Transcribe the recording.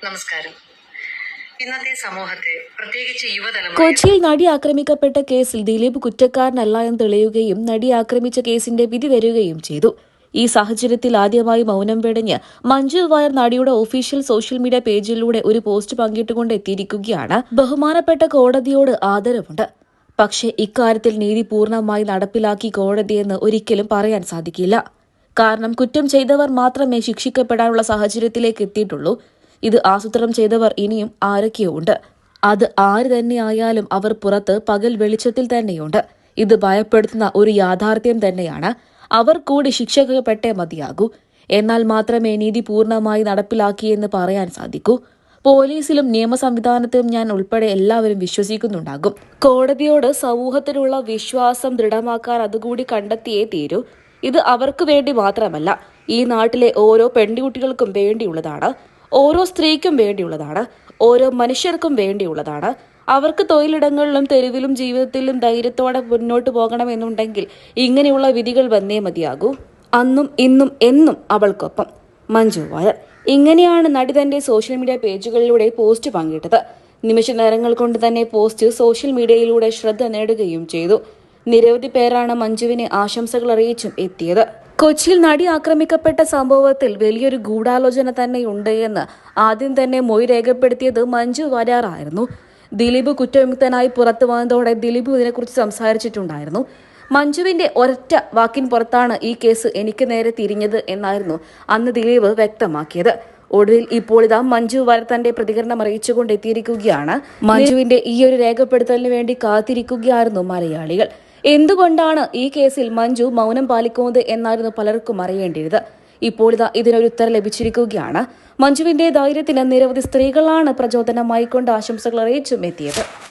നമസ്കാരം. ഇന്നത്തെ സമൂഹത്തെ പ്രത്യേകിച്ച് യുവതലമുറ കൊച്ചിയിൽ നടി ആക്രമിക്കപ്പെട്ട കേസിൽ ദിലീപ് കുറ്റക്കാരനല്ല എന്ന് തെളിയുകയും നടി ആക്രമിച്ച കേസിന്റെ വിധി വരികയും ചെയ്തു. ഈ സാഹചര്യത്തിൽ ആദ്യമായി മൌനം വെടിഞ്ഞ് മഞ്ജു വാര്യർ നടിയുടെ ഒഫീഷ്യൽ സോഷ്യൽ മീഡിയ പേജിലൂടെ ഒരു പോസ്റ്റ് പങ്കിട്ടുകൊണ്ട് എത്തിയിരിക്കുകയാണ്. ബഹുമാനപ്പെട്ട കോടതിയോട് ആദരവുണ്ട്. പക്ഷേ ഇക്കാര്യത്തിൽ നീതി പൂർണ്ണമായി നടപ്പിലാക്കി കോടതിയെന്ന് ഒരിക്കലും പറയാൻ സാധിക്കില്ല. കാരണം കുറ്റം ചെയ്തവർ മാത്രമേ ശിക്ഷിക്കപ്പെടാനുള്ള സാഹചര്യത്തിലേക്ക് എത്തിയിട്ടുള്ളൂ. ഇത് ആസൂത്രണം ചെയ്തവർ ഇനിയും ആരൊക്കെയോ ഉണ്ട്. അത് ആര് തന്നെയായാലും അവർ പുറത്ത് പകൽ വെളിച്ചത്തിൽ തന്നെയുണ്ട്. ഇത് ഭയപ്പെടുത്തുന്ന ഒരു യാഥാർത്ഥ്യം തന്നെയാണ്. അവർ കൂടി ശിക്ഷിക്കപ്പെട്ടേ മതിയാകൂ. എന്നാൽ മാത്രമേ നീതി പൂർണ്ണമായി നടപ്പിലാക്കിയെന്ന് പറയാൻ സാധിക്കൂ. പോലീസിലും നിയമ സംവിധാനത്തിലും ഞാൻ ഉൾപ്പെടെ എല്ലാവരും വിശ്വസിക്കുന്നുണ്ടാകും. കോടതിയോട് സമൂഹത്തിനുള്ള വിശ്വാസം ദൃഢമാക്കാൻ അതുകൂടി കണ്ടെത്തിയേ തീരൂ. ഇത് അവർക്ക് വേണ്ടി മാത്രമല്ല, ഈ നാട്ടിലെ ഓരോ പെൺകുട്ടികൾക്കും വേണ്ടിയുള്ളതാണ്. ഓരോ സ്ത്രീക്കും വേണ്ടിയുള്ളതാണ്. ഓരോ മനുഷ്യർക്കും വേണ്ടിയുള്ളതാണ്. അവർക്ക് തൊഴിലിടങ്ങളിലും തെരുവിലും ജീവിതത്തിലും ധൈര്യത്തോടെ മുന്നോട്ട് പോകണമെന്നുണ്ടെങ്കിൽ ഇങ്ങനെയുള്ള വിധികൾ വന്നേ മതിയാകൂ. അന്നും ഇന്നും എന്നും അവൾക്കൊപ്പം. മഞ്ജു വാര്യർ. ഇങ്ങനെയാണ് നടി തന്റെ സോഷ്യൽ മീഡിയ പേജുകളിലൂടെ പോസ്റ്റ് പങ്കിട്ടത്. നിമിഷ നേരങ്ങൾ കൊണ്ട് തന്നെ പോസ്റ്റ് സോഷ്യൽ മീഡിയയിലൂടെ ശ്രദ്ധ നേടുകയും ചെയ്തു. നിരവധി പേരാണ് മഞ്ജുവിനെ ആശംസകൾ അറിയിച്ചും എത്തിയത്. കൊച്ചിയിൽ നടി ആക്രമിക്കപ്പെട്ട സംഭവത്തിൽ വലിയൊരു ഗൂഢാലോചന തന്നെയുണ്ട് എന്ന് ആദ്യം തന്നെ മൊഴി രേഖപ്പെടുത്തിയത് മഞ്ജു വാര്യർ ആയിരുന്നു. ദിലീപ് കുറ്റവിമുക്തനായി പുറത്തു വന്നതോടെ ദിലീപ് ഇതിനെക്കുറിച്ച് സംസാരിച്ചിട്ടുണ്ടായിരുന്നു. മഞ്ജുവിന്റെ ഒരൊറ്റ വാക്കിൻ പുറത്താണ് ഈ കേസ് എനിക്ക് നേരെ തിരിഞ്ഞത് എന്നായിരുന്നു അന്ന് ദിലീപ് വ്യക്തമാക്കിയത്. ഒടുവിൽ ഇപ്പോൾ ഇതാ മഞ്ജു വാര്യർ തന്റെ പ്രതികരണം അറിയിച്ചുകൊണ്ട് എത്തിയിരിക്കുകയാണ്. മഞ്ജുവിന്റെ ഈ ഒരു രേഖപ്പെടുത്തലിന് വേണ്ടി കാത്തിരിക്കുകയായിരുന്നു മലയാളികൾ. എന്തുകൊണ്ടാണ് ഈ കേസിൽ മഞ്ജു മൗനം പാലിക്കുന്നത് എന്നായിരുന്നു പലർക്കും അറിയേണ്ടത്. ഇപ്പോൾ ഇതാ ഇതിനൊരു ഉത്തരം ലഭിച്ചിരിക്കുകയാണ്. മഞ്ജുവിന്റെ ധൈര്യത്തിന് നിരവധി സ്ത്രീകളാണ് പ്രചോദനമായിക്കൊണ്ട് ആശംസകൾ അറിയിച്ചും എത്തിയത്.